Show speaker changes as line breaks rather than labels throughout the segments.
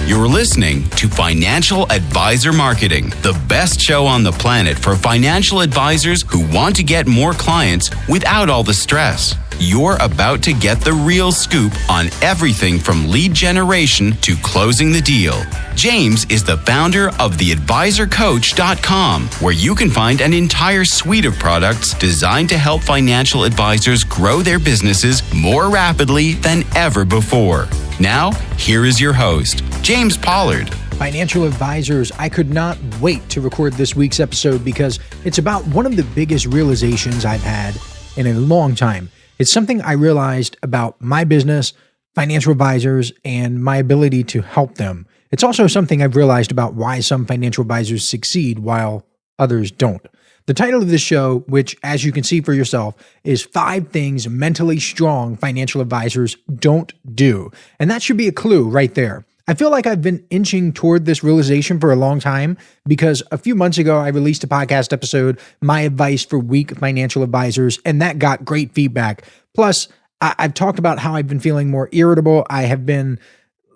You're listening to Financial Advisor Marketing, the best show on the planet for financial advisors who want to get more clients without all the stress. You're about to get the real scoop on everything from lead generation to closing the deal. James is the founder of theadvisorcoach.com, where you can find an entire suite of products designed to help financial advisors grow their businesses more rapidly than ever before. Now, here is your host, James Pollard.
Financial advisors, I could not wait to record this week's episode because it's about one of the biggest realizations I've had in a long time. It's something I realized about my business, financial advisors, and my ability to help them. It's also something I've realized about why some financial advisors succeed while others don't. The title of this show, which as you can see for yourself, is 5 Things Mentally Strong Financial Advisors Don't Do. And that should be a clue right there. I feel like I've been inching toward this realization for a long time because a few months ago, I released a podcast episode, My Advice for Weak Financial Advisors, and that got great feedback. Plus, I've talked about how I've been feeling more irritable. I have been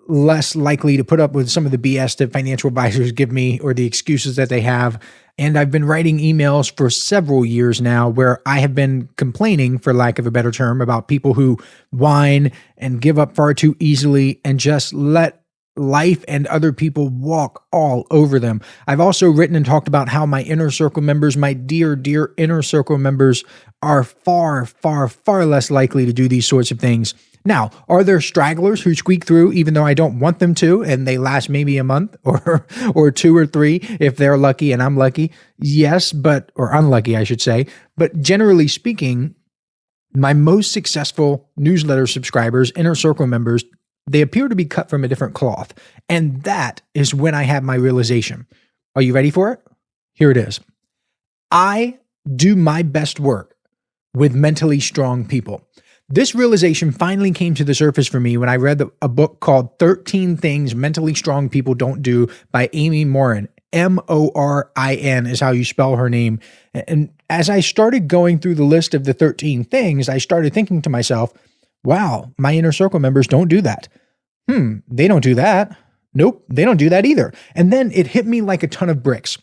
less likely to put up with some of the BS that financial advisors give me or the excuses that they have. And I've been writing emails for several years now where I have been complaining, for lack of a better term, about people who whine and give up far too easily and just let life and other people walk all over them. I've also written and talked about how my inner circle members, my dear inner circle members, are far less likely to do these sorts of things. Now, are there stragglers who squeak through even though I don't want them to, and they last maybe a month or 2 or 3 if they're lucky and I'm lucky? Yes, or unlucky, I should say. But generally speaking, my most successful newsletter subscribers, inner circle members, they appear to be cut from a different cloth. And that is when I had my realization. Are you ready for it? Here it is. I do my best work with mentally strong people. This realization finally came to the surface for me when I read a book called 13 Things Mentally Strong People Don't Do by Amy Morin. Morin is how you spell her name. And as I started going through the list of the 13 things, I started thinking to myself, wow, my inner circle members don't do that. They don't do that. Nope, they don't do that either. And then it hit me like a ton of bricks.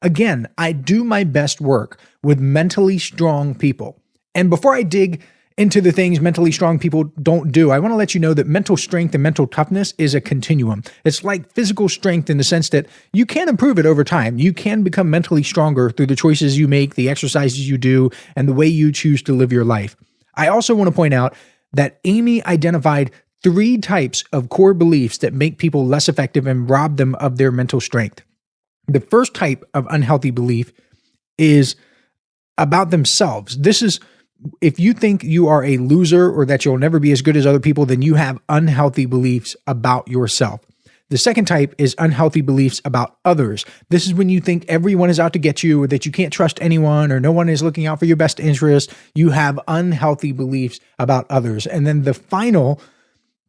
Again, I do my best work with mentally strong people. And before I dig into the things mentally strong people don't do, I want to let you know that mental strength and mental toughness is a continuum. It's like physical strength in the sense that you can improve it over time. You can become mentally stronger through the choices you make, the exercises you do, and the way you choose to live your life. I also want to point out that Amy identified 3 types of core beliefs that make people less effective and rob them of their mental strength. The first type of unhealthy belief is about themselves. This is if you think you are a loser or that you'll never be as good as other people, then you have unhealthy beliefs about yourself. The second type is unhealthy beliefs about others. This is when you think everyone is out to get you or that you can't trust anyone or no one is looking out for your best interest. You have unhealthy beliefs about others. And then the final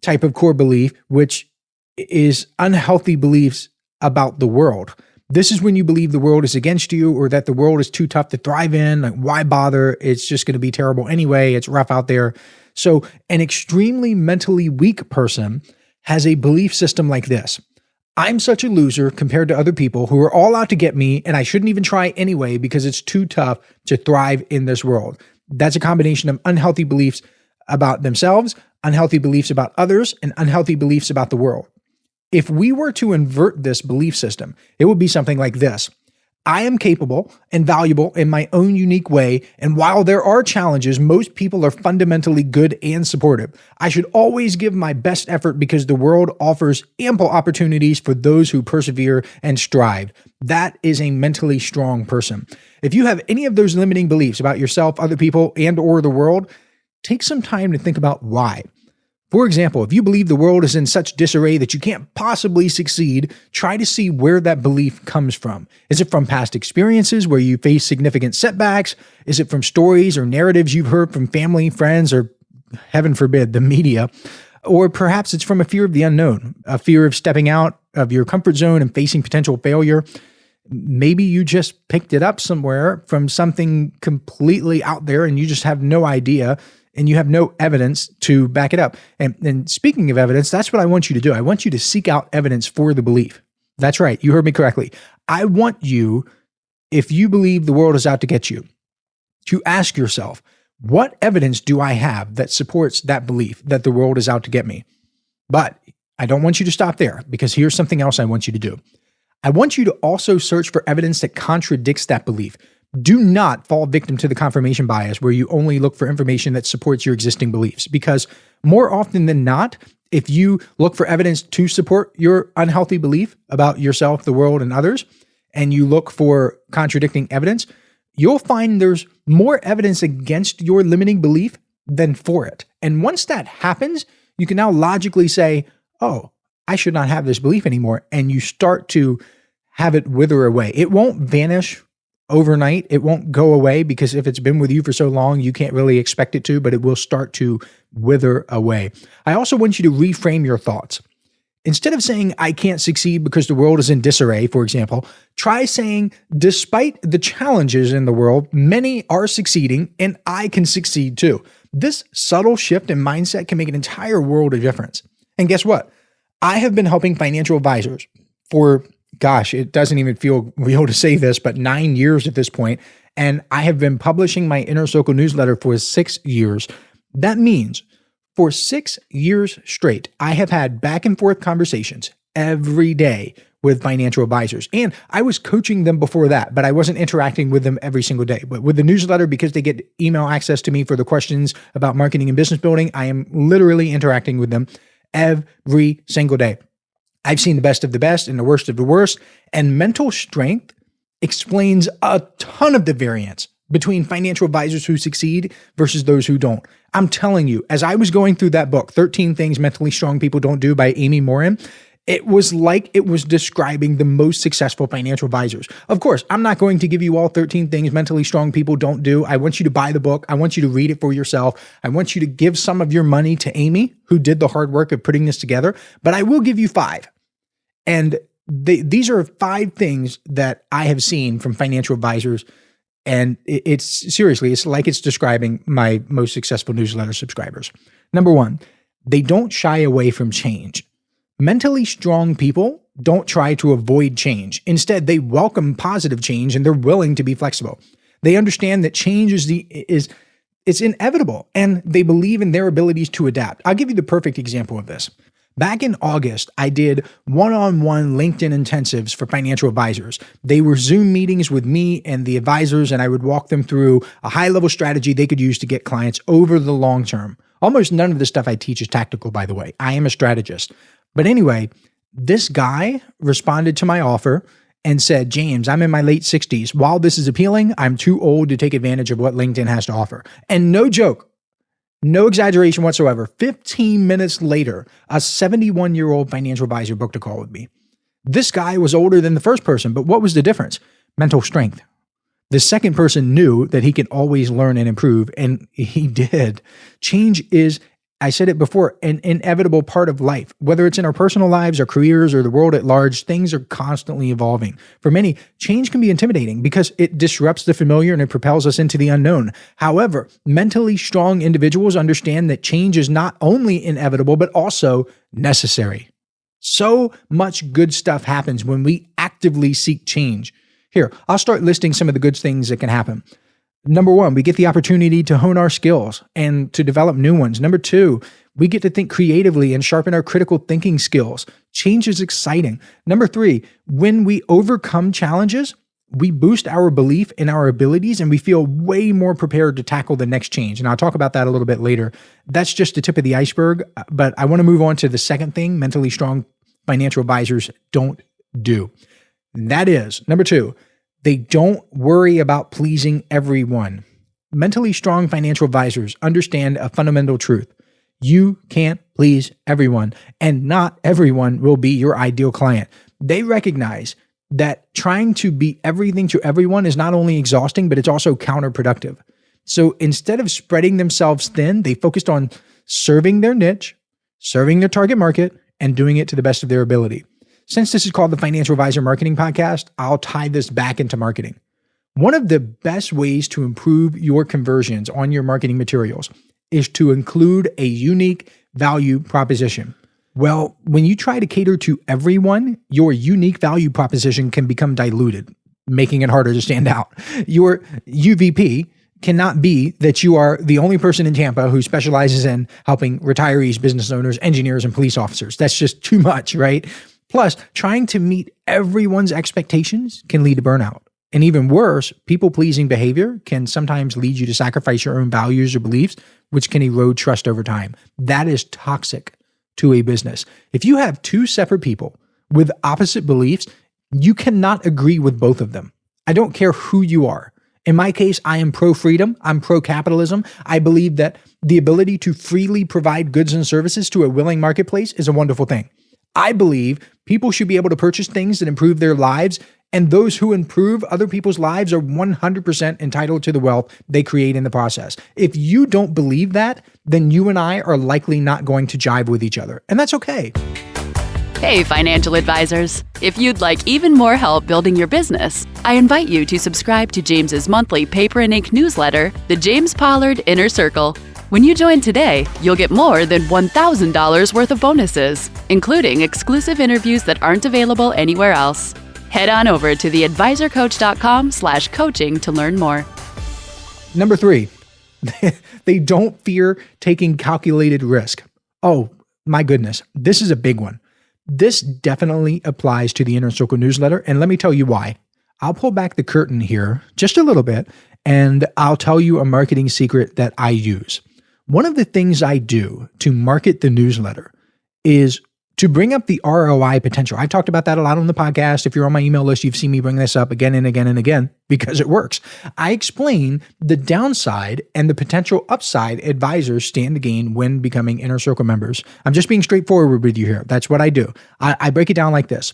type of core belief, which is unhealthy beliefs about the world. This is when you believe the world is against you or that the world is too tough to thrive in. Like, why bother? It's just going to be terrible anyway. It's rough out there. So an extremely mentally weak person has a belief system like this. I'm such a loser compared to other people who are all out to get me, and I shouldn't even try anyway because it's too tough to thrive in this world. That's a combination of unhealthy beliefs about themselves, unhealthy beliefs about others, and unhealthy beliefs about the world. If we were to invert this belief system, it would be something like this. I am capable and valuable in my own unique way, and while there are challenges, most people are fundamentally good and supportive. I should always give my best effort because the world offers ample opportunities for those who persevere and strive. That is a mentally strong person. If you have any of those limiting beliefs about yourself, other people, and or the world, take some time to think about why. For example, if you believe the world is in such disarray that you can't possibly succeed, try to see where that belief comes from. Is it from past experiences where you face significant setbacks? Is it from stories or narratives you've heard from family, friends, or heaven forbid, the media? Or perhaps it's from a fear of the unknown, a fear of stepping out of your comfort zone and facing potential failure. Maybe you just picked it up somewhere from something completely out there and you just have no idea and you have no evidence to back it up. And speaking of evidence, that's what I want you to do. I want you to seek out evidence for the belief. That's right. You heard me correctly. I want you, if you believe the world is out to get you, to ask yourself, what evidence do I have that supports that belief that the world is out to get me? But I don't want you to stop there, because here's something else I want you to do. I want you to also search for evidence that contradicts that belief. Do not fall victim to the confirmation bias where you only look for information that supports your existing beliefs, because more often than not, if you look for evidence to support your unhealthy belief about yourself, the world, and others, and you look for contradicting evidence, you'll find there's more evidence against your limiting belief than for it. And once that happens, you can now logically say, oh, I should not have this belief anymore. And you start to have it wither away. It won't vanish overnight. It won't go away, because if it's been with you for so long, you can't really expect it to, but it will start to wither away. I also want you to reframe your thoughts. Instead of saying, I can't succeed because the world is in disarray, for example, try saying, despite the challenges in the world, many are succeeding and I can succeed too. This subtle shift in mindset can make an entire world of difference. And guess what? I have been helping financial advisors for, gosh, it doesn't even feel real to say this, but 9 years at this point. And I have been publishing my Inner Circle newsletter for 6 years. That means for 6 years straight, I have had back and forth conversations every day with financial advisors. And I was coaching them before that, but I wasn't interacting with them every single day. But with the newsletter, because they get email access to me for the questions about marketing and business building, I am literally interacting with them every single day. I've seen the best of the best and the worst of the worst, and mental strength explains a ton of the variance between financial advisors who succeed versus those who don't. I'm telling you, as I was going through that book, 13 Things Mentally Strong People Don't Do by Amy Morin, it was like it was describing the most successful financial advisors. Of course, I'm not going to give you all 13 things mentally strong people don't do. I want you to buy the book. I want you to read it for yourself. I want you to give some of your money to Amy, who did the hard work of putting this together, but I will give you 5. And these are 5 things that I have seen from financial advisors. And it's seriously, it's like it's describing my most successful newsletter subscribers. Number 1, they don't shy away from change. Mentally strong people don't try to avoid change. Instead, they welcome positive change and they're willing to be flexible. They understand that change it's inevitable, and they believe in their abilities to adapt. I'll give you the perfect example of this. Back in August, I did one-on-one LinkedIn intensives for financial advisors. They were Zoom meetings with me and the advisors, and I would walk them through a high-level strategy they could use to get clients over the long term. Almost none of the stuff I teach is tactical, by the way. I am a strategist. But anyway, this guy responded to my offer and said, James, I'm in my late 60s. While this is appealing, I'm too old to take advantage of what LinkedIn has to offer. And no joke, no exaggeration whatsoever, 15 minutes later, a 71-year-old financial advisor booked a call with me. This guy was older than the first person, but what was the difference? Mental strength. The second person knew that he could always learn and improve, and he did. Change is, I said it before, an inevitable part of life. Whether it's in our personal lives, our careers, or the world at large, things are constantly evolving. For many, change can be intimidating because it disrupts the familiar and it propels us into the unknown. However, mentally strong individuals understand that change is not only inevitable, but also necessary. So much good stuff happens when we actively seek change. Here, I'll start listing some of the good things that can happen. Number 1, we get the opportunity to hone our skills and to develop new ones. Number 2, we get to think creatively and sharpen our critical thinking skills. Change is exciting. Number 3, when we overcome challenges, we boost our belief in our abilities and we feel way more prepared to tackle the next change. And I'll talk about that a little bit later. That's just the tip of the iceberg. But I want to move on to the second thing mentally strong financial advisors don't do. And that is, number 2, they don't worry about pleasing everyone. Mentally strong financial advisors understand a fundamental truth. You can't please everyone, and not everyone will be your ideal client. They recognize that trying to be everything to everyone is not only exhausting, but it's also counterproductive. So instead of spreading themselves thin, they focused on serving their niche, serving their target market, and doing it to the best of their ability. Since this is called the Financial Advisor Marketing Podcast, I'll tie this back into marketing. One of the best ways to improve your conversions on your marketing materials is to include a unique value proposition. Well, when you try to cater to everyone, your unique value proposition can become diluted, making it harder to stand out. Your UVP cannot be that you are the only person in Tampa who specializes in helping retirees, business owners, engineers, and police officers. That's just too much, right? Plus, trying to meet everyone's expectations can lead to burnout. And even worse, people-pleasing behavior can sometimes lead you to sacrifice your own values or beliefs, which can erode trust over time. That is toxic to a business. If you have two separate people with opposite beliefs, you cannot agree with both of them. I don't care who you are. In my case, I am pro-freedom. I'm pro-capitalism. I believe that the ability to freely provide goods and services to a willing marketplace is a wonderful thing. I believe people should be able to purchase things that improve their lives, and those who improve other people's lives are 100% entitled to the wealth they create in the process. If you don't believe that, then you and I are likely not going to jive with each other, and that's okay.
Hey, financial advisors. If you'd like even more help building your business, I invite you to subscribe to James's monthly paper and ink newsletter, The James Pollard Inner Circle. When you join today, you'll get more than $1,000 worth of bonuses, including exclusive interviews that aren't available anywhere else. Head on over to theadvisorcoach.com/coaching to learn more.
Number 3, they don't fear taking calculated risk. Oh, my goodness. This is a big one. This definitely applies to the Inner Circle newsletter, and let me tell you why. I'll pull back the curtain here just a little bit, and I'll tell you a marketing secret that I use. One of the things I do to market the newsletter is to bring up the ROI potential. I've talked about that a lot on the podcast. If you're on my email list, you've seen me bring this up again and again and again because it works. I explain the downside and the potential upside advisors stand to gain when becoming Inner Circle members. I'm just being straightforward with you here. That's what I do. I break it down like this.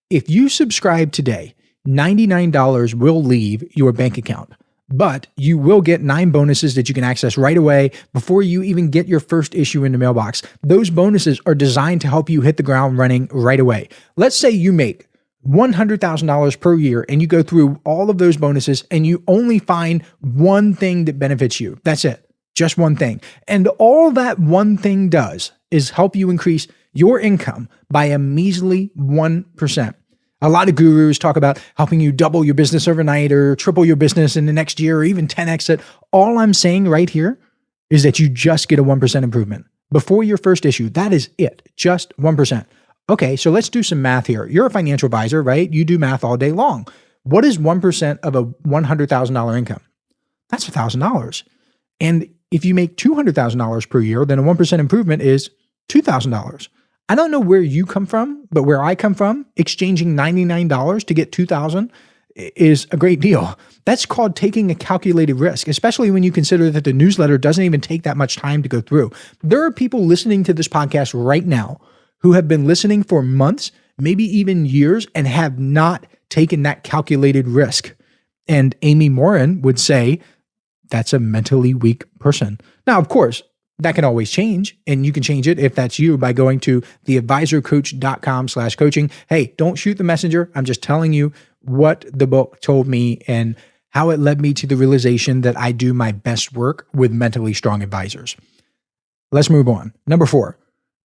If you subscribe today, $99 will leave your bank account, but you will get 9 bonuses that you can access right away before you even get your first issue in the mailbox. Those bonuses are designed to help you hit the ground running right away. Let's say you make $100,000 per year and you go through all of those bonuses and you only find one thing that benefits you. That's it. Just one thing. And all that one thing does is help you increase your income by a measly 1%. A lot of gurus talk about helping you double your business overnight or triple your business in the next year or even 10x it. All I'm saying right here is that you just get a 1% improvement before your first issue. That is it, just 1%. Okay, so let's do some math here. You're a financial advisor, right? You do math all day long. What is 1% of a $100,000 income? That's $1,000. And if you make $200,000 per year, then a 1% improvement is $2,000. I don't know where you come from, but where I come from, exchanging $99 to get $2,000 is a great deal. That's called taking a calculated risk, especially when you consider that the newsletter doesn't even take that much time to go through. There are people listening to this podcast right now who have been listening for months, maybe even years, and have not taken that calculated risk. And Amy Morin would say, that's a mentally weak person. Now, of course, that can always change, and you can change it if that's you by going to theadvisorcoach.com/coaching. Hey, don't shoot the messenger. I'm just telling you what the book told me and how it led me to the realization that I do my best work with mentally strong advisors. Let's move on. Number 4,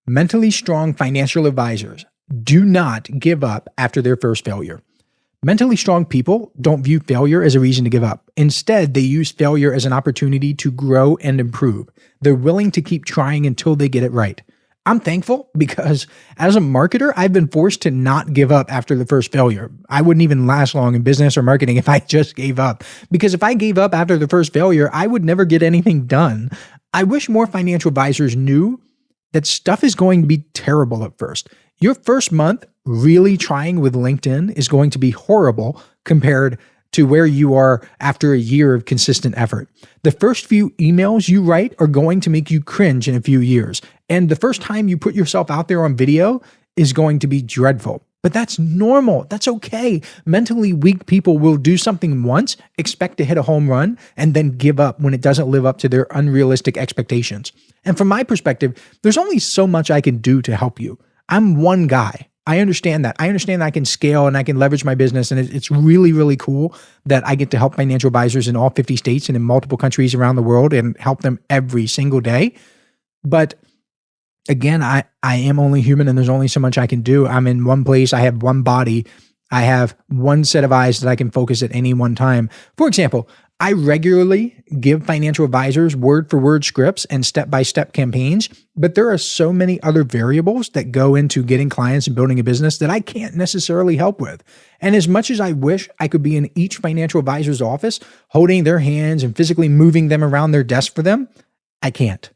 mentally strong financial advisors do not give up after their first failure. Mentally strong people don't view failure as a reason to give up. Instead, they use failure as an opportunity to grow and improve. They're willing to keep trying until they get it right. I'm thankful because as a marketer, I've been forced to not give up after the first failure. I wouldn't even last long in business or marketing if I just gave up. Because if I gave up after the first failure, I would never get anything done. I wish more financial advisors knew that stuff is going to be terrible at first. Your first month really trying with LinkedIn is going to be horrible compared to where you are after a year of consistent effort. The first few emails you write are going to make you cringe in a few years. And the first time you put yourself out there on video is going to be dreadful. But that's normal. That's okay. Mentally weak people will do something once, expect to hit a home run, and then give up when it doesn't live up to their unrealistic expectations. And from my perspective, there's only so much I can do to help you. I'm one guy. I understand that. I understand that I can scale and I can leverage my business. And it's really, really cool that I get to help financial advisors in all 50 states and in multiple countries around the world and help them every single day. But again, I am only human and there's only so much I can do. I'm in one place. I have one body. I have one set of eyes that I can focus at any one time. For example, I regularly give financial advisors word-for-word scripts and step-by-step campaigns, but there are so many other variables that go into getting clients and building a business that I can't necessarily help with. And as much as I wish I could be in each financial advisor's office, holding their hands and physically moving them around their desk for them, I can't.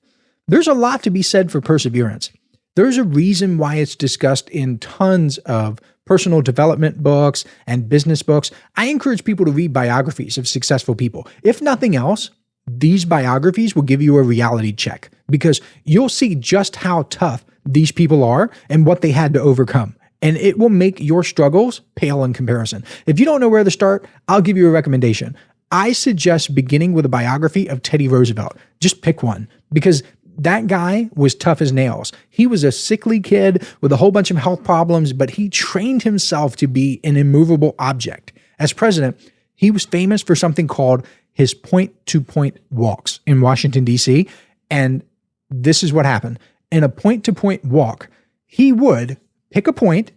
There's a lot to be said for perseverance. There's a reason why it's discussed in tons of personal development books and business books. I encourage people to read biographies of successful people. If nothing else, these biographies will give you a reality check because you'll see just how tough these people are and what they had to overcome. And it will make your struggles pale in comparison. If you don't know where to start, I'll give you a recommendation. I suggest beginning with a biography of Teddy Roosevelt. Just pick one because that guy was tough as nails. He was a sickly kid with a whole bunch of health problems, but he trained himself to be an immovable object. As president, he was famous for something called his point-to-point walks in Washington, D.C. And this is what happened. In a point-to-point walk, he would pick a point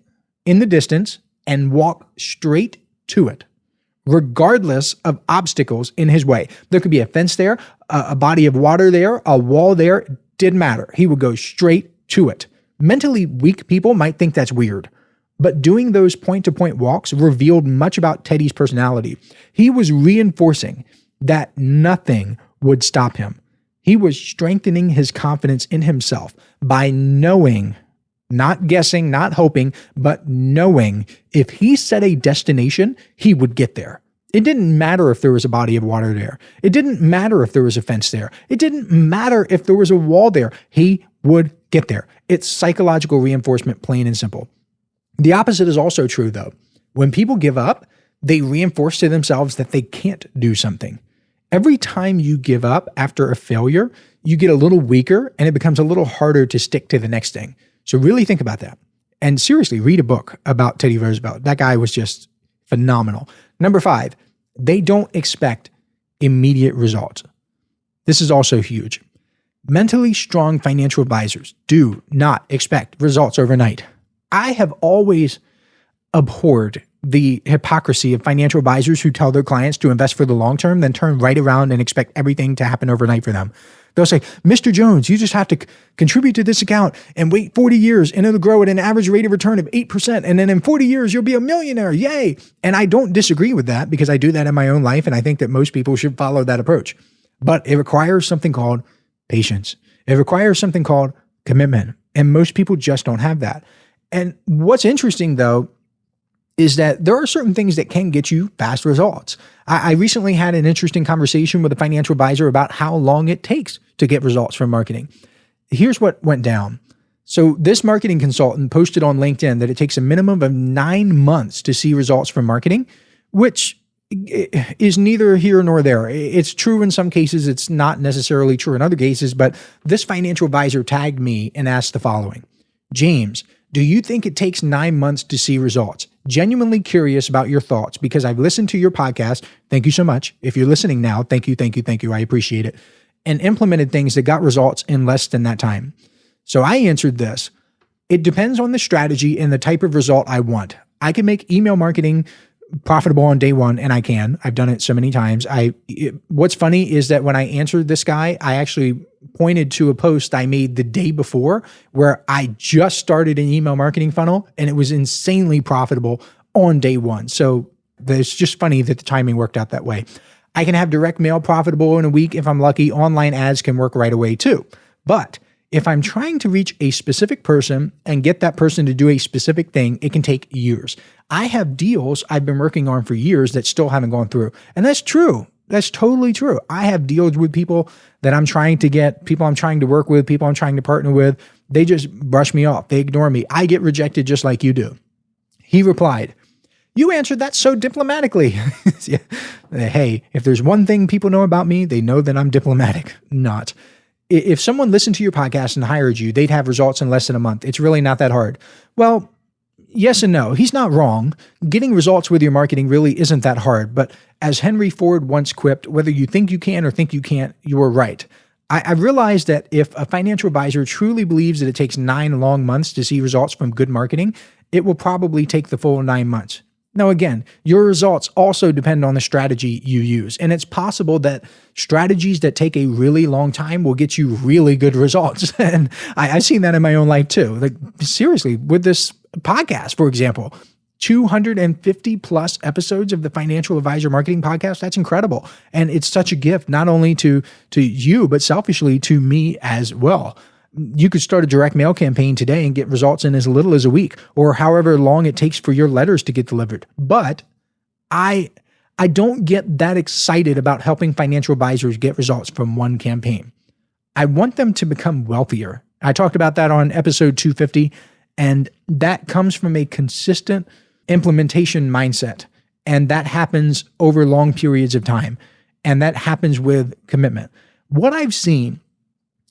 in the distance and walk straight to it, regardless of obstacles in his way. There could be a fence there, a body of water there, a wall there, didn't matter. He would go straight to it. Mentally weak people might think that's weird, but doing those point-to-point walks revealed much about Teddy's personality. He was reinforcing that nothing would stop him. He was strengthening his confidence in himself by knowing, not guessing, not hoping, but knowing if he set a destination, he would get there. It didn't matter if there was a body of water there. It didn't matter if there was a fence there. It didn't matter if there was a wall there. He would get there. It's psychological reinforcement, plain and simple. The opposite is also true, though. When people give up, they reinforce to themselves that they can't do something. Every time you give up after a failure, you get a little weaker and it becomes a little harder to stick to the next thing. So really think about that. And seriously, read a book about Teddy Roosevelt. That guy was just phenomenal. Number 5, they don't expect immediate results. This is also huge. Mentally strong financial advisors do not expect results overnight. I have always abhorred the hypocrisy of financial advisors who tell their clients to invest for the long term, then turn right around and expect everything to happen overnight for them. They'll say, Mr. Jones, you just have to contribute to this account and wait 40 years and it'll grow at an average rate of return of 8%. And then in 40 years, you'll be a millionaire. Yay. And I don't disagree with that because I do that in my own life. And I think that most people should follow that approach. But it requires something called patience. It requires something called commitment. And most people just don't have that. And what's interesting, though, is that there are certain things that can get you fast results. I recently had an interesting conversation with a financial advisor about how long it takes to get results from marketing. Here's what went down. So this marketing consultant posted on LinkedIn that it takes a minimum of 9 months to see results from marketing, which is neither here nor there. It's true in some cases. It's not necessarily true in other cases, but this financial advisor tagged me and asked the following: James, do you think it takes 9 months to see results? Genuinely curious about your thoughts because I've listened to your podcast. Thank you so much. If you're listening now, thank you. I appreciate it. And implemented things that got results in less than that time. So I answered this. It depends on the strategy and the type of result I want. I can make email marketing profitable on day one, and I can. I've done it so many times. What's funny is that when I answered this guy, I actually pointed to a post I made the day before where I just started an email marketing funnel and it was insanely profitable on day one. So it's just funny that the timing worked out that way. I can have direct mail profitable in a week if I'm lucky. Online ads can work right away too. But if I'm trying to reach a specific person and get that person to do a specific thing, it can take years. I have deals I've been working on for years that still haven't gone through. And that's true. That's totally true. I have deals with people that I'm trying to get, people I'm trying to work with, people I'm trying to partner with. They just brush me off. They ignore me. I get rejected just like you do. He replied, you answered that so diplomatically. Hey, if there's one thing people know about me, they know that I'm diplomatic. Not. If someone listened to your podcast and hired you, they'd have results in less than a month. It's really not that hard. Well, yes and no. He's not wrong. Getting results with your marketing really isn't that hard. But as Henry Ford once quipped, whether you think you can or think you can't, you are right. I realized that if a financial advisor truly believes that it takes 9 long months to see results from good marketing, it will probably take the full 9 months. Now, again, your results also depend on the strategy you use. And it's possible that strategies that take a really long time will get you really good results. And I've seen that in my own life too. Like, seriously, with this podcast, for example, 250 plus episodes of the Financial Advisor Marketing Podcast. That's incredible. And it's such a gift, not only to you, but selfishly to me as well. You could start a direct mail campaign today and get results in as little as a week, or however long it takes for your letters to get delivered. But I don't get that excited about helping financial advisors get results from one campaign. I want them to become wealthier. I talked about that on episode 250, and that comes from a consistent implementation mindset. And that happens over long periods of time. And that happens with commitment. What I've seen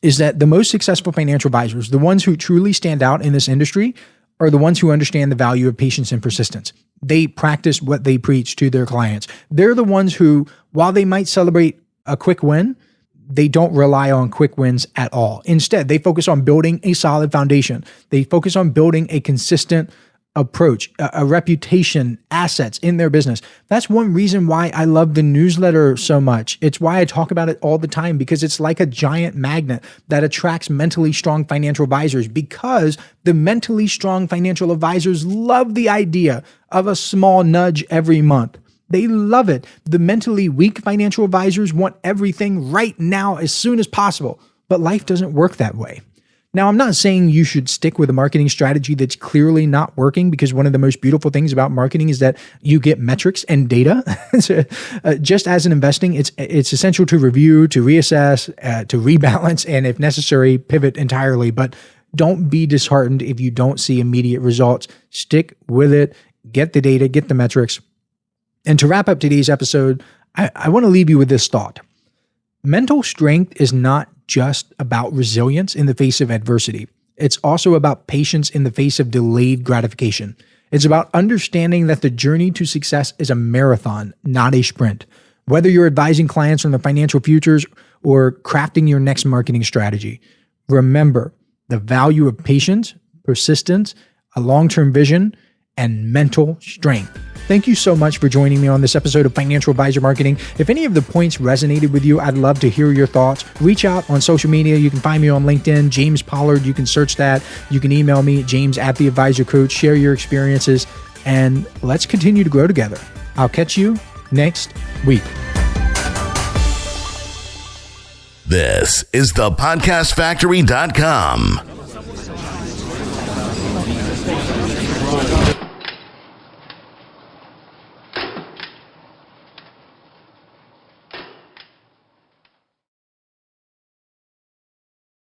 is that the most successful financial advisors, the ones who truly stand out in this industry, are the ones who understand the value of patience and persistence. They practice what they preach to their clients. They're the ones who, while they might celebrate a quick win, they don't rely on quick wins at all. Instead, they focus on building a solid foundation. They focus on building a consistent approach, a reputation, assets in their business. That's one reason why I love the newsletter so much. It's why I talk about it all the time, because it's like a giant magnet that attracts mentally strong financial advisors, because the mentally strong financial advisors love the idea of a small nudge every month. They love it. The mentally weak financial advisors want everything right now as soon as possible, but life doesn't work that way. Now, I'm not saying you should stick with a marketing strategy that's clearly not working, because one of the most beautiful things about marketing is that you get metrics and data. So, just as in investing, it's essential to review, to reassess, to rebalance, and if necessary, pivot entirely. But don't be disheartened if you don't see immediate results. Stick with it, get the data, get the metrics. And to wrap up today's episode, I want to leave you with this thought. Mental strength is not just about resilience in the face of adversity. It's also about patience in the face of delayed gratification. It's about understanding that the journey to success is a marathon, not a sprint. Whether you're advising clients on the financial futures or crafting your next marketing strategy, remember the value of patience, persistence, a long-term vision, and mental strength. Thank you so much for joining me on this episode of Financial Advisor Marketing. If any of the points resonated with you, I'd love to hear your thoughts. Reach out on social media. You can find me on LinkedIn, James Pollard. You can search that. You can email me, james@theadvisorcoach. Share your experiences, and let's continue to grow together. I'll catch you next week.
This is thepodcastfactory.com.